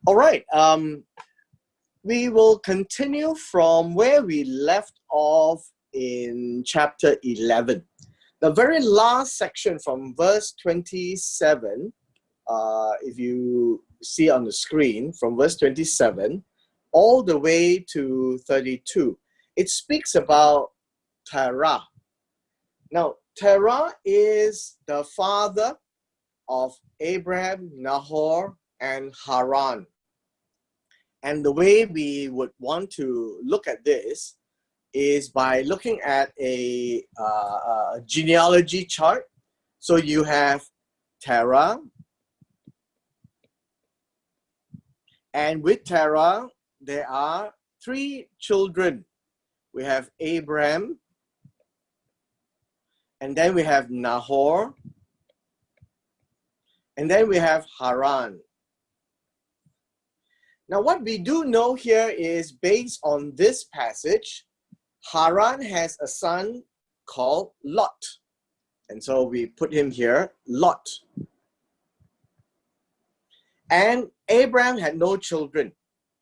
All right. We will continue from where we left off in chapter 11. The very last section from verse 27, if you see on the screen, from verse 27 all the way to 32, it speaks about Terah. Now, Terah is the father of Abraham, Nahor, and Haran. And the way we would want to look at this is by looking at a genealogy chart. So you have Terah, and with Terah, there are three children. We have Abraham, and then we have Nahor, and then we have Haran. Now, what we do know here is based on this passage, Haran has a son called Lot. And so we put him here, Lot. And Abraham had no children.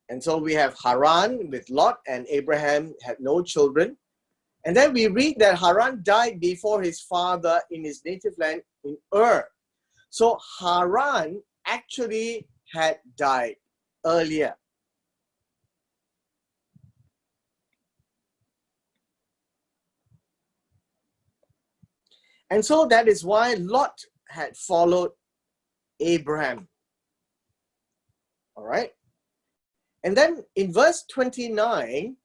And so we have Haran with Lot, and Abraham had no children. And then we read that Haran died before his father in his native land in Ur. So Haran actually had died earlier. And so that is why Lot had followed Abraham. All right. And then in verse 29,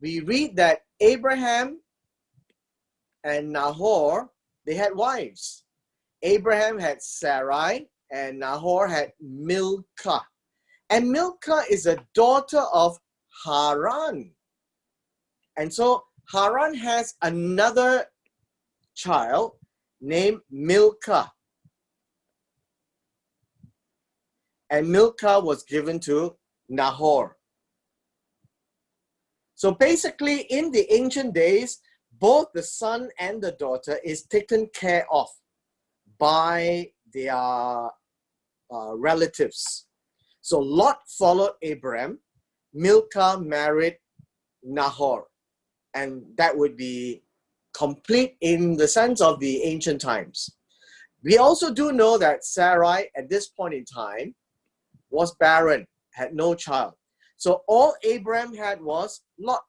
we read that Abraham and Nahor, they had wives. Abraham had Sarai and Nahor had Milcah. And Milcah is a daughter of Haran. And so Haran has another child named Milcah. And Milcah was given to Nahor. So basically, in the ancient days, both the son and the daughter is taken care of by their relatives. So Lot followed Abraham, Milcah married Nahor, and that would be complete in the sense of the ancient times. We also do know that Sarai at this point in time was barren, had no child. So all Abraham had was Lot,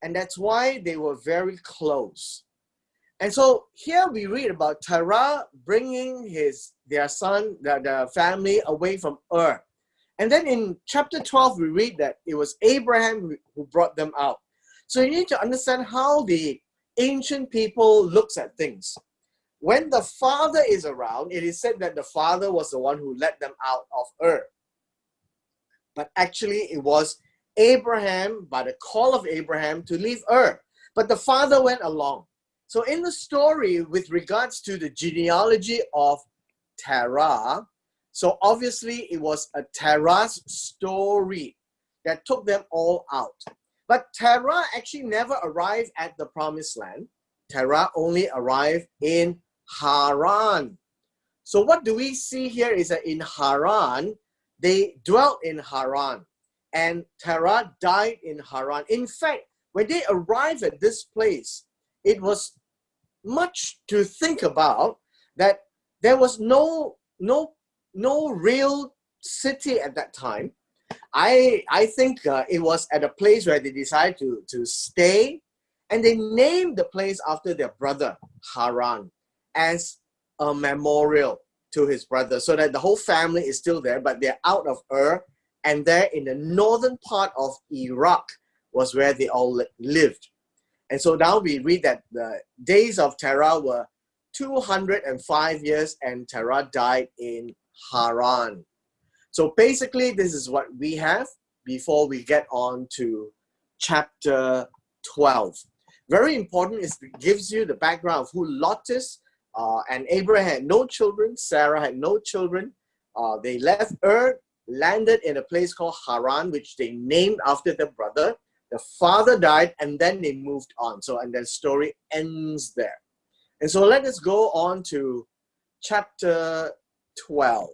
and that's why they were very close. And so here we read about Terah bringing their son, their family away from Ur. And then in chapter 12, we read that it was Abraham who brought them out. So you need to understand how the ancient people looks at things. When the father is around, it is said that the father was the one who led them out of Ur. But actually it was Abraham, by the call of Abraham, to leave Ur. But the father went along. So in the story with regards to the genealogy of Terah, so obviously it was a Terah's story that took them all out. But Terah actually never arrived at the promised land. Terah only arrived in Haran. So what do we see here is that in Haran, they dwelt in Haran, and Terah died in Haran. In fact, when they arrived at this place, it was much to think about that there was no real city at that time. I think it was at a place where they decided to stay, and they named the place after their brother Haran as a memorial to his brother, so that the whole family is still there, but they're out of Ur, and there in the northern part of Iraq was where they all lived. And so now we read that the days of Terah were 205 years, and Terah died in Haran. So basically, this is what we have before we get on to chapter 12. Very important is it gives you the background of who Lot is, and Abraham had no children, Sarah had no children. They left Ur, landed in a place called Haran, which they named after their brother. The father died, and then they moved on. So, and the story ends there. And so let us go on to chapter 12.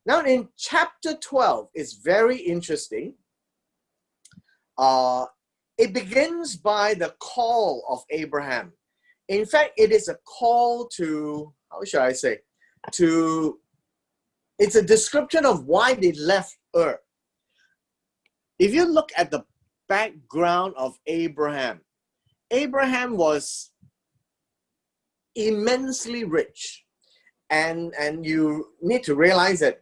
Now in chapter 12, it's very interesting. It begins by the call of Abraham. In fact, it is a call to, how should I say, it's a description of why they left Ur. If you look at the background of Abraham, Abraham was immensely rich. And you need to realize that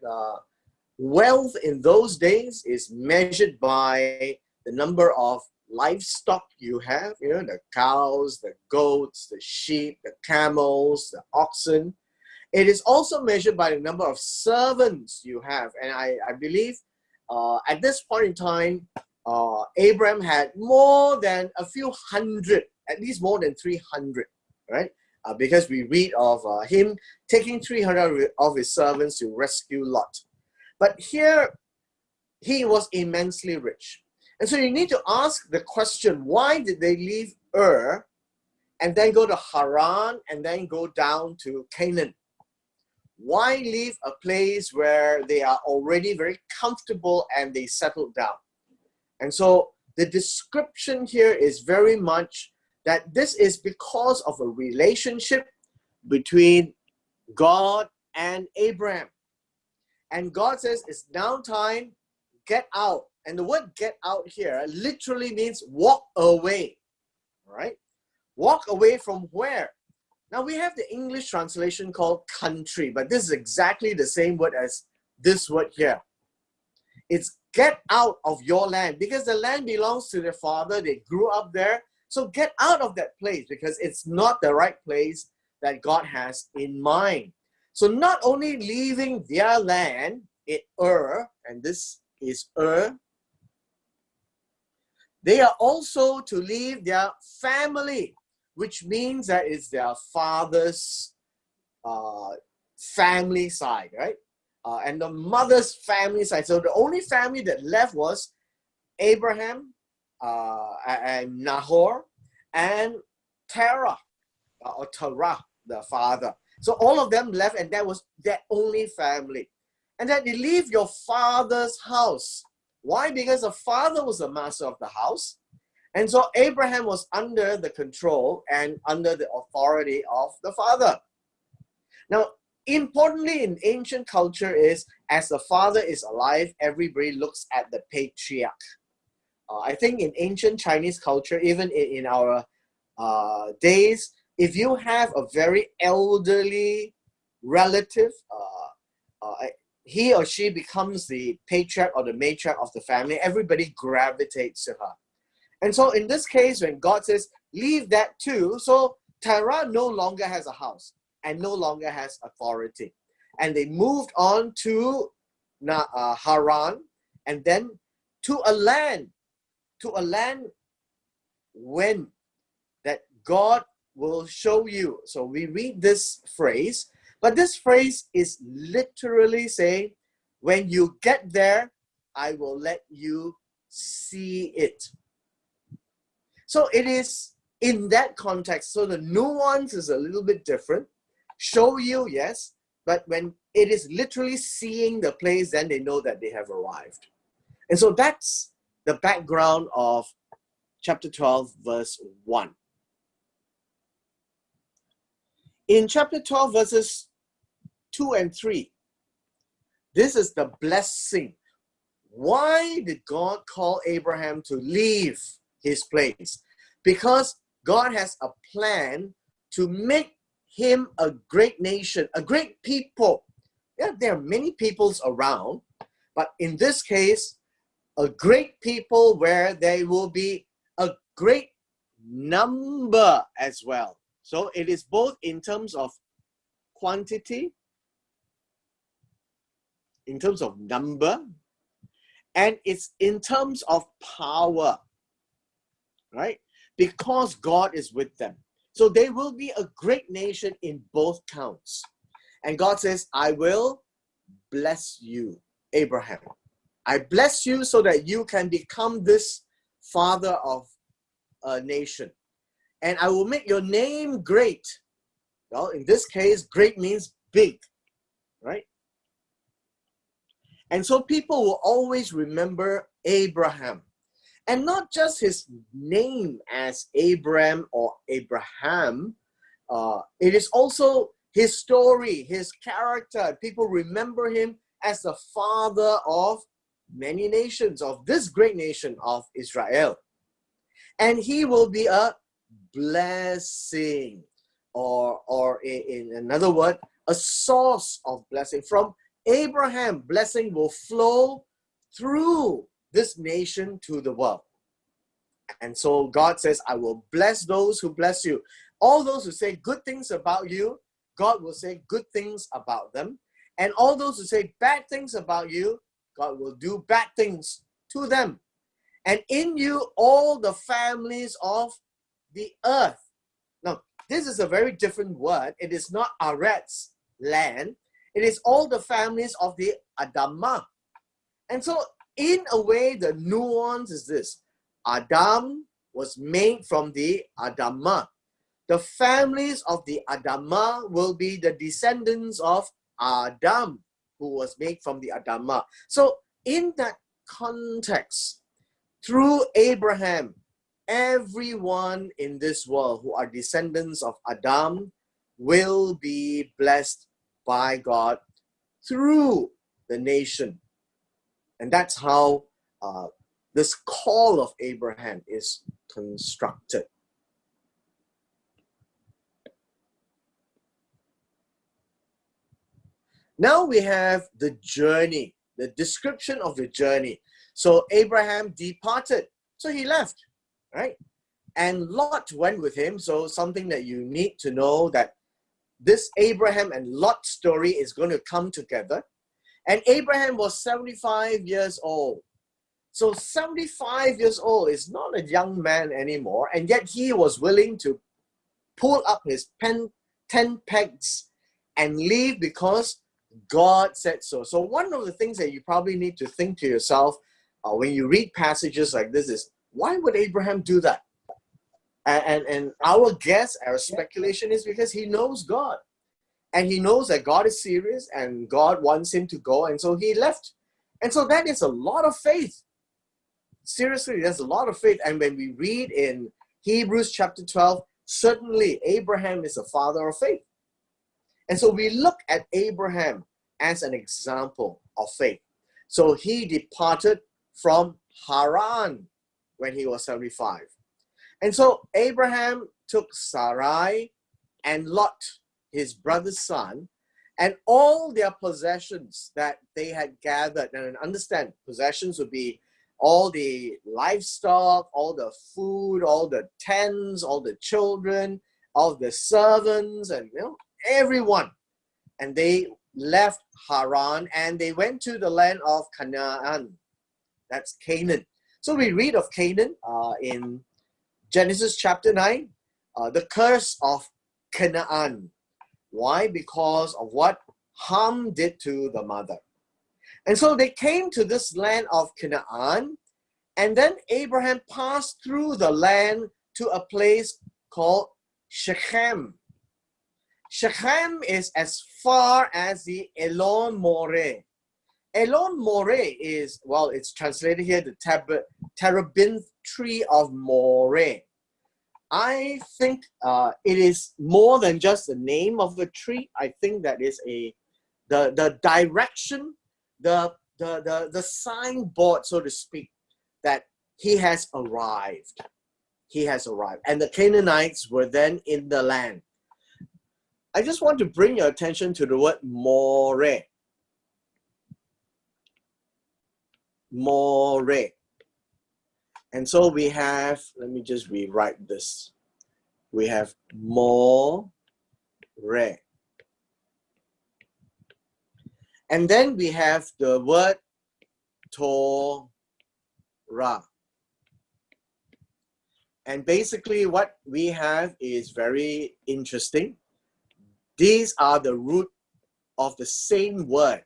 wealth in those days is measured by the number of livestock you have, the cows, the goats, the sheep, the camels, the oxen. It is also measured by the number of servants you have. And I believe at this point in time, Abraham had more than a few hundred, at least more than 300, right? Because we read of him taking 300 of his servants to rescue Lot. But here, he was immensely rich. And so you need to ask the question, why did they leave Ur and then go to Haran and then go down to Canaan? Why leave a place where they are already very comfortable and they settled down? And so the description here is very much that this is because of a relationship between God and Abraham. And God says, it's now time, get out. And the word get out here literally means walk away, right? Walk away from where? Now we have the English translation called country, but this is exactly the same word as this word here. It's get out of your land, because the land belongs to their father. They grew up there. So get out of that place, because it's not the right place that God has in mind. So not only leaving their land in Ur, and this is Ur, they are also to leave their family, which means that it's their father's family side, right? And the mother's family side. So the only family that left was Abraham, and Nahor, and Terah, or Terah, the father. So all of them left, and that was their only family. And then they leave your father's house. Why? Because the father was the master of the house. And so Abraham was under the control and under the authority of the father. Now, importantly in ancient culture is, as the father is alive, everybody looks at the patriarch. I think in ancient Chinese culture, even in our days, if you have a very elderly relative, he or she becomes the patriarch or the matriarch of the family, everybody gravitates to her. And so in this case, when God says, leave that too, so Terah no longer has a house and no longer has authority. And they moved on to Haran, and then to a land when that God will show you. So we read this phrase, but this phrase is literally saying, when you get there, I will let you see it. So it is in that context. So the nuance is a little bit different. Show you, yes, but when it is literally seeing the place, then they know that they have arrived. And so that's the background of chapter 12, verse 1. In chapter 12, verses 2 and 3, this is the blessing. Why did God call Abraham to leave his place? Because God has a plan to make him a great nation, a great people. Yeah, there are many peoples around, but in this case, a great people where there will be a great number as well. So it is both in terms of quantity, in terms of number, and it's in terms of power, right? Because God is with them. So they will be a great nation in both counts. And God says, I will bless you, Abraham. I bless you so that you can become this father of a nation. And I will make your name great. Well, in this case, great means big, right? And so people will always remember Abraham. And not just his name as Abram or Abraham, it is also his story, his character. People remember him as the father of many nations, of this great nation of Israel. And he will be a blessing, or in another word, a source of blessing. From Abraham, blessing will flow through this nation to the world. And so God says, I will bless those who bless you. All those who say good things about you, God will say good things about them. And all those who say bad things about you, God will do bad things to them. And in you, all the families of the earth. Now, this is a very different word. It is not Aretz, land. It is all the families of the Adamah. And so, in a way, the nuance is this. Adam was made from the Adamah. The families of the Adamah will be the descendants of Adam, who was made from the Adamah. So, in that context, through Abraham, everyone in this world who are descendants of Adam will be blessed by God through the nation. And that's how this call of Abraham is constructed. Now we have the journey, the description of the journey. So Abraham departed, so he left, right? And Lot went with him. So something that you need to know, that this Abraham and Lot story is going to come together. And Abraham was 75 years old. So 75 years old is not a young man anymore, and yet he was willing to pull up his tent pegs and leave because God said so. So one of the things that you probably need to think to yourself when you read passages like this is, why would Abraham do that? And our guess, our speculation is because he knows God. And he knows that God is serious and God wants him to go, and so he left. And so that is a lot of faith. Seriously, there's a lot of faith. And when we read in Hebrews chapter 12, certainly Abraham is a father of faith. And so we look at Abraham as an example of faith. So he departed from Haran when he was 75. And so Abraham took Sarai and Lot, his brother's son, and all their possessions that they had gathered. And understand, possessions would be all the livestock, all the food, all the tents, all the children, all the servants, and everyone. And they left Haran and they went to the land of Canaan. That's Canaan. So we read of Canaan in Genesis chapter 9, the curse of Canaan. Why? Because of what Ham did to the mother. And so they came to this land of Canaan, and then Abraham passed through the land to a place called Shechem. Shechem is as far as the Elon Moreh. Elon Moreh is, well, it's translated here, the terebinth tree of Moreh. I think it is more than just the name of the tree. I think that is the direction, the signboard, so to speak, that he has arrived. He has arrived. And the Canaanites were then in the land. I just want to bring your attention to the word Moreh. Moreh. And so we have, let me just rewrite this. We have Moreh. And then we have the word Torah. And basically what we have is very interesting. These are the root of the same word,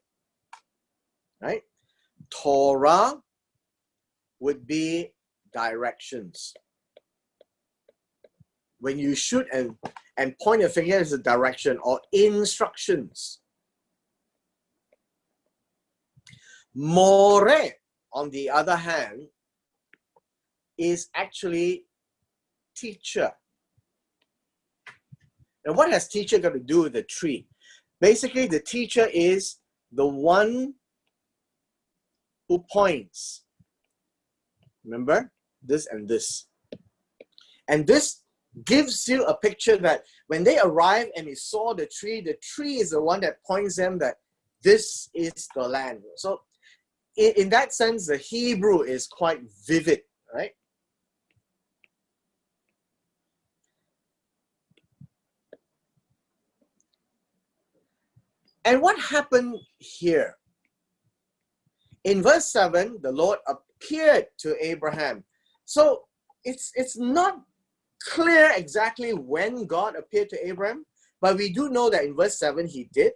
right? Torah would be directions. When you shoot and point your finger as a direction, or instructions. More, on the other hand, is actually teacher. And what has teacher got to do with the tree? Basically, the teacher is the one who points. Remember? This and this. And this gives you a picture that when they arrived and they saw the tree is the one that points them that this is the land. So in that sense, the Hebrew is quite vivid, right? And what happened here? In verse 7, the Lord appeared to Abraham. So it's not clear exactly when God appeared to Abraham, but we do know that in verse 7 he did.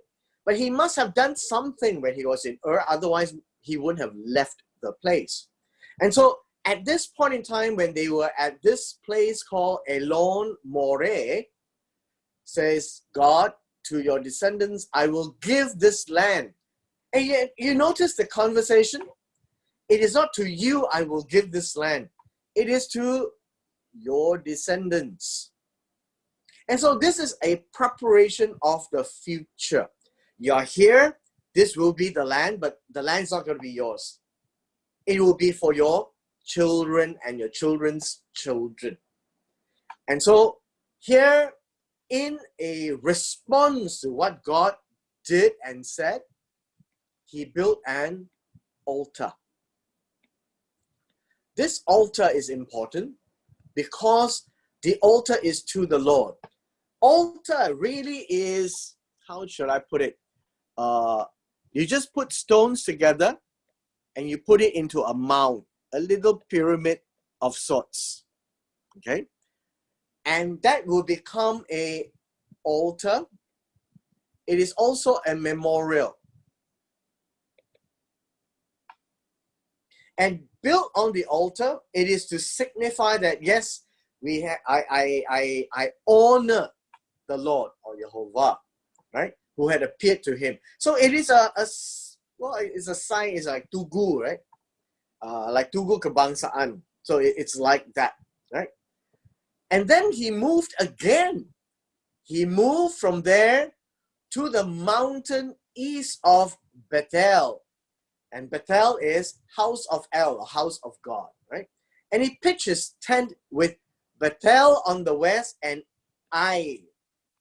But he must have done something when he was in Ur, otherwise he wouldn't have left the place. And so at this point in time, when they were at this place called Elon Moreh, says, God, to your descendants, I will give this land. And yet, you notice the conversation? It is not to you I will give this land. It is to your descendants. And so this is a preparation of the future. You're here, this will be the land, but the land's not going to be yours. It will be for your children and your children's children. And so here, in a response to what God did and said, he built an altar. This altar is important because the altar is to the Lord. Altar really is, how should I put it? You just put stones together and you put it into a mound, a little pyramid of sorts. Okay? And that will become an altar. It is also a memorial. And built on the altar, it is to signify that yes, I honor the Lord or Jehovah, right? Who had appeared to him. So it is it's a sign. It's like tugu, right? Like tugu kebangsaan. So it's like that, right? And then he moved again. He moved from there to the mountain east of Bethel. And Bethel is house of El, house of God, right? And he pitched his tent with Bethel on the west and Ai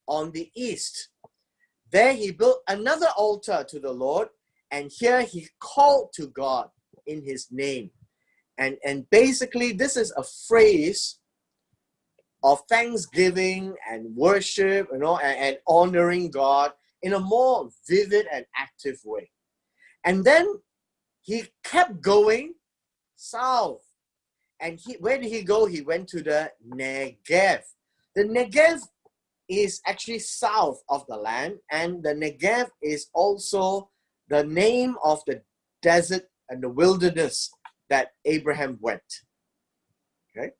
on the east. There he built another altar to the Lord, and here he called to God in his name. And basically, this is a phrase of thanksgiving and worship, and honoring God in a more vivid and active way. And then he kept going south. And where did he go? He went to the Negev. The Negev is actually south of the land, and the Negev is also the name of the desert and the wilderness that Abraham went. Okay?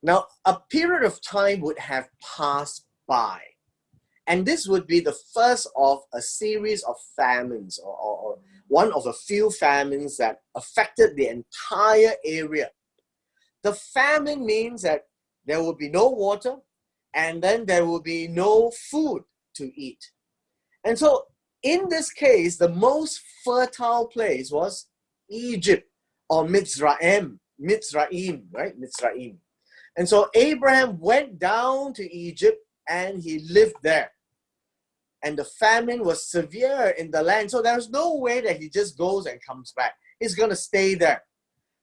Now, a period of time would have passed by. And this would be the first of a series of famines, or one of a few famines that affected the entire area. The famine means that there will be no water, and then there will be no food to eat. And so, in this case, the most fertile place was Egypt, or Mitzrayim, right? Mitzrayim. And so Abraham went down to Egypt and he lived there. And the famine was severe in the land. So there's no way that he just goes and comes back. He's going to stay there.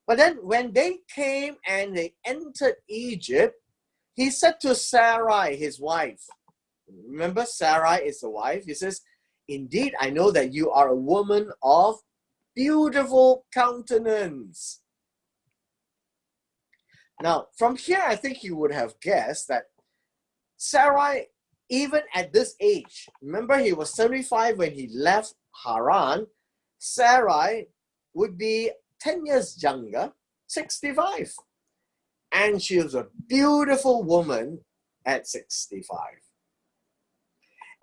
But then when they came and they entered Egypt, he said to Sarai, his wife, remember Sarai is the wife, he says, indeed, I know that you are a woman of beautiful countenance. Now, from here, I think you would have guessed that Sarai, even at this age, remember he was 75 when he left Haran, Sarai would be 10 years younger, 65. And she was a beautiful woman at 65.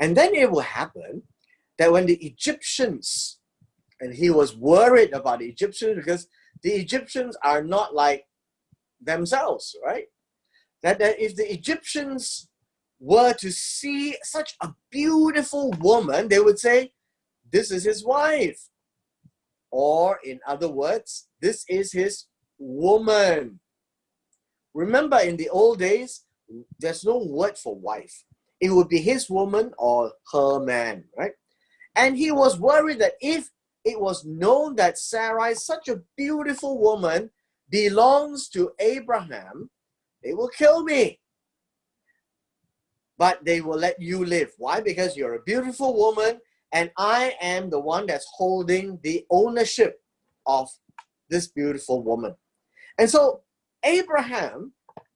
And then it will happen that when the Egyptians, and he was worried about the Egyptians because the Egyptians are not like themselves, right? That if the Egyptians were to see such a beautiful woman, they would say, this is his wife. Or in other words, this is his woman. Remember, in the old days, there's no word for wife. It would be his woman or her man, right? And he was worried that if it was known that Sarai, such a beautiful woman, belongs to Abraham, they will kill me. But they will let you live. Why? Because you're a beautiful woman and I am the one that's holding the ownership of this beautiful woman. And so Abraham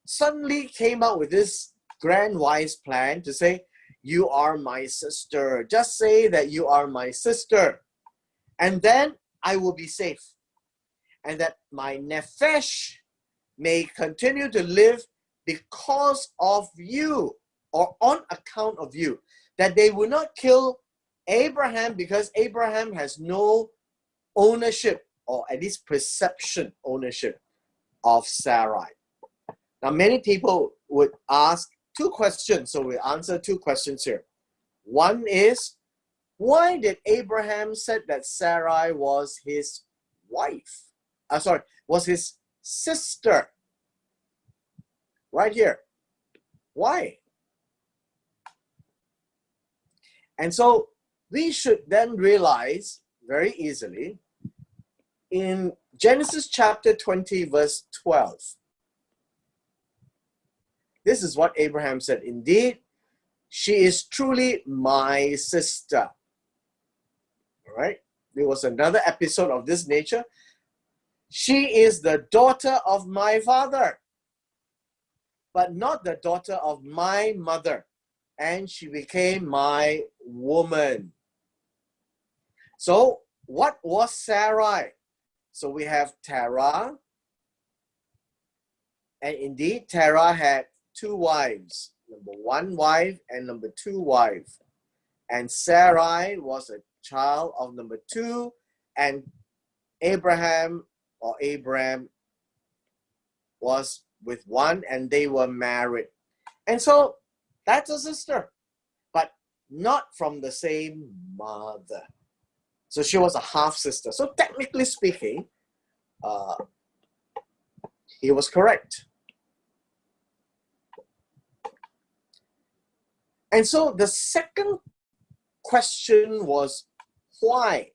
suddenly came out with this grand wise plan to say, you are my sister. Just say that you are my sister. And then I will be safe. And that my nephesh may continue to live because of you or on account of you. That they will not kill Abraham because Abraham has no ownership or at least perception ownership of Sarai. Now, many people would ask two questions, so we'll answer two questions here. One is, why did Abraham said that Sarai was his wife? Was his sister? Right here. Why? And so we should then realize very easily in Genesis chapter 20, verse 12. This is what Abraham said. Indeed, she is truly my sister. All right. There was another episode of this nature. She is the daughter of my father, but not the daughter of my mother. And she became my woman. So what was Sarai? So we have Terah. And indeed, Terah had two wives. Number one wife and number two wife. And Sarai was a child of number two. And Abraham was with one and they were married. And so that's a sister, but not from the same mother. So she was a half sister. So technically speaking, he was correct. And so the second question was, why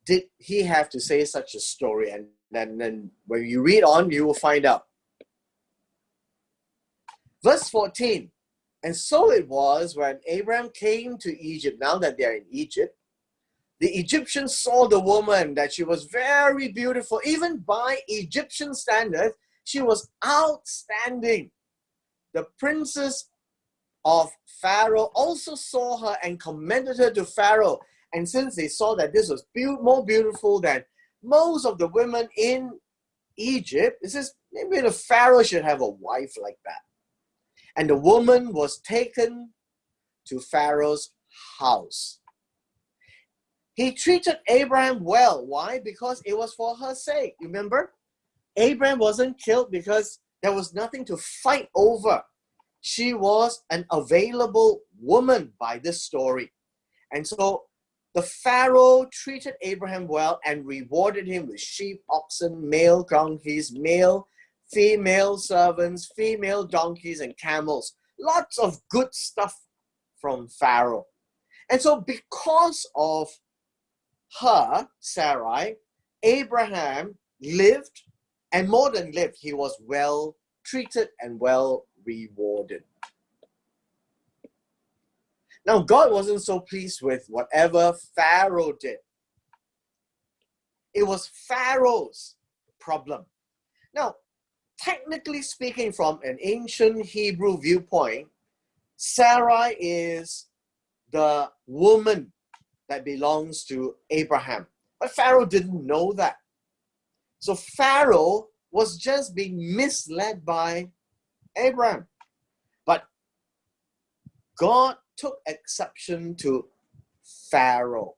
did he have to say such a story? And then when you read on, you will find out. Verse 14, and so it was when Abraham came to Egypt, now that they are in Egypt, the Egyptians saw the woman, that she was very beautiful. Even by Egyptian standards, she was outstanding. The princes of Pharaoh also saw her and commended her to Pharaoh. And since they saw that this was more beautiful than most of the women in Egypt, it says maybe the Pharaoh should have a wife like that. And the woman was taken to Pharaoh's house. He treated Abraham well. Why? Because it was for her sake. Remember, Abraham wasn't killed because there was nothing to fight over. She was an available woman by this story. And so the Pharaoh treated Abraham well and rewarded him with sheep, oxen, male donkeys, male, female servants, female donkeys, and camels. Lots of good stuff from Pharaoh. And so because of her, Sarai, Abraham lived, and more than lived, he was well treated and well rewarded. Now, God wasn't so pleased with whatever Pharaoh did. It was Pharaoh's problem. Now, technically speaking, from an ancient Hebrew viewpoint, Sarai is the woman that belongs to Abraham. But Pharaoh didn't know that. So Pharaoh was just being misled by Abraham. But God took exception to Pharaoh.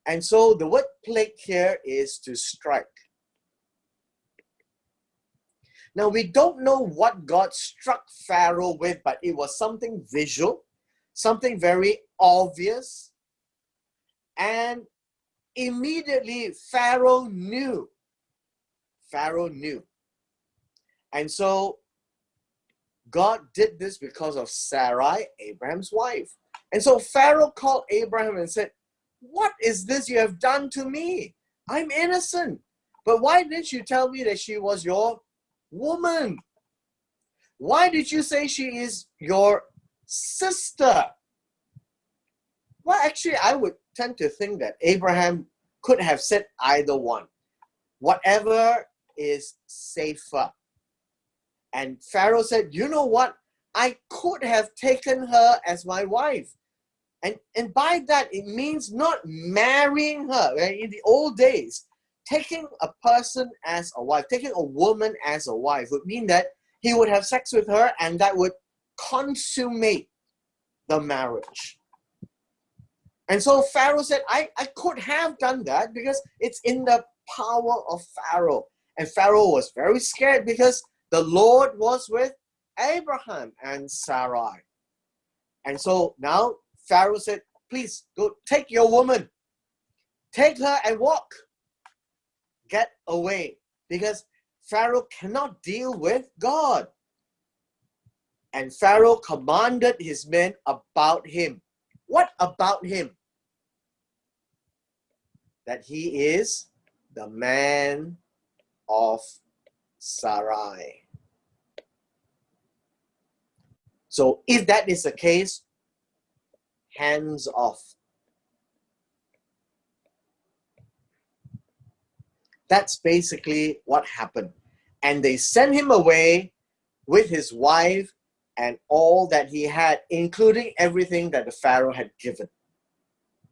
And so the word plague here is to strike. Now, we don't know what God struck Pharaoh with, but it was something visual, something very obvious. And immediately, Pharaoh knew. Pharaoh knew. And so, God did this because of Sarai, Abraham's wife. And so, Pharaoh called Abraham and said, "What is this you have done to me? I'm innocent. But why didn't you tell me that she was your woman? Why did you say she is your sister?" Well, actually, I would tend to think that Abraham could have said either one. Whatever is safer. And Pharaoh said, "You know what? I could have taken her as my wife." And by that, it means not marrying her. Right? In the old days, taking a person as a wife, taking a woman as a wife would mean that he would have sex with her and that would consummate the marriage. And so Pharaoh said, I could have done that because it's in the power of Pharaoh. And Pharaoh was very scared because the Lord was with Abraham and Sarai. And so now Pharaoh said, "Please go take your woman. Take her and walk. Get away." Because Pharaoh cannot deal with God. And Pharaoh commanded his men about him. What about him? That he is the man of Sarai. So if that is the case, hands off. That's basically what happened. And they sent him away with his wife and all that he had, including everything that the Pharaoh had given.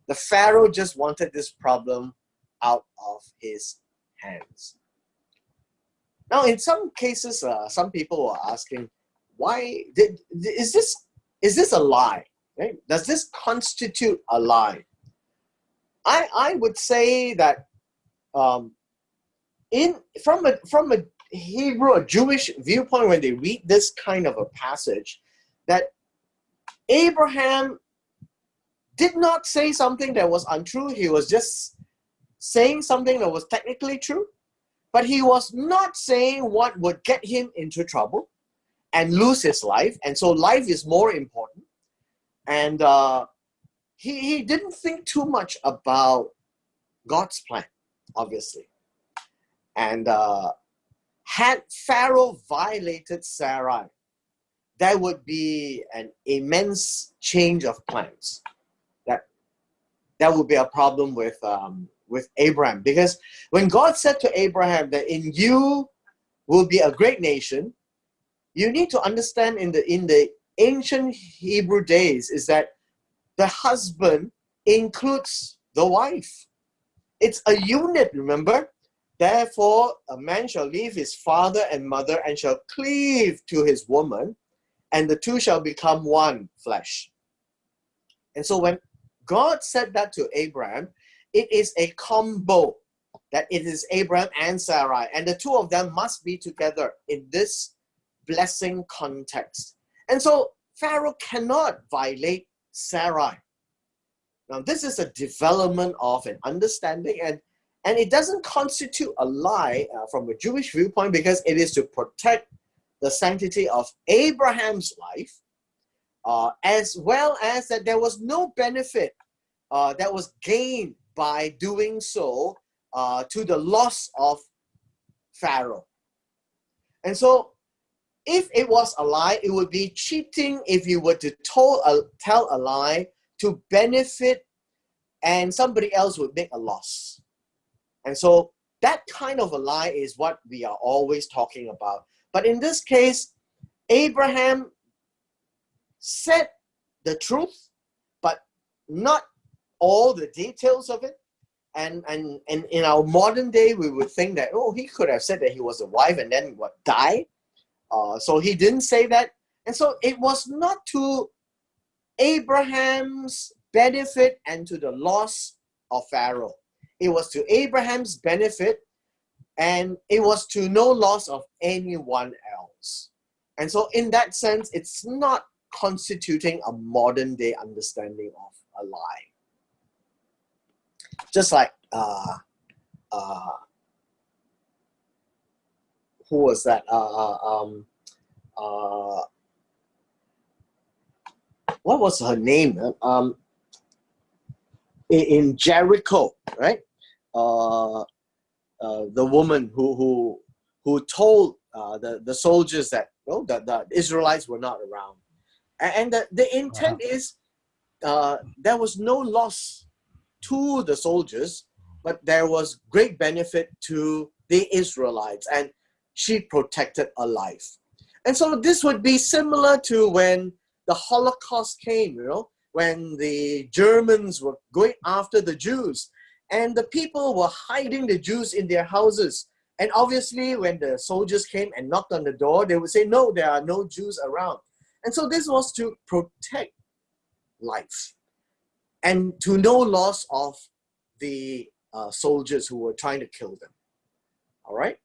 The Pharaoh just wanted this problem out of his hands. Now, in some cases, some people are asking, is this a lie? Right? Does this constitute a lie? I would say that from a Hebrew, a Jewish viewpoint, when they read this kind of a passage, that Abraham did not say something that was untrue. He was just saying something that was technically true, but he was not saying what would get him into trouble and lose his life. And so life is more important. And he didn't think too much about God's plan, obviously. And had Pharaoh violated Sarai, there would be an immense change of plans. That would be a problem with Abraham. Because when God said to Abraham that in you will be a great nation, you need to understand in the ancient Hebrew days is that the husband includes the wife. It's a unit, remember? Therefore, a man shall leave his father and mother and shall cleave to his woman, and the two shall become one flesh. And so when God said that to Abraham, it is a combo, that it is Abraham and Sarai, and the two of them must be together in this blessing context. And so Pharaoh cannot violate Sarai. Now, this is a development of an understanding, and it doesn't constitute a lie from a Jewish viewpoint, because it is to protect the sanctity of Abraham's life, as well as that there was no benefit that was gained by doing so to the loss of Pharaoh. And so, if it was a lie, it would be cheating if you were to tell a lie to benefit and somebody else would make a loss. And so that kind of a lie is what we are always talking about. But in this case, Abraham said the truth, but not all the details of it. And in our modern day, we would think that, oh, he could have said that he was a wife and then die. So he didn't say that. And so it was not to Abraham's benefit and to the loss of Pharaoh. It was to Abraham's benefit and it was to no loss of anyone else. And so in that sense, it's not constituting a modern day understanding of a lie. Just like, who was that? What was her name? In Jericho, right? The woman who told the soldiers that the Israelites were not around, and the intent is there was no loss to the soldiers, but there was great benefit to the Israelites, and she protected a life. And so this would be similar to when the Holocaust came, when the Germans were going after the Jews, and the people were hiding the Jews in their houses. And obviously, when the soldiers came and knocked on the door, they would say, no, there are no Jews around. And so this was to protect life and to no loss of the soldiers who were trying to kill them. All right?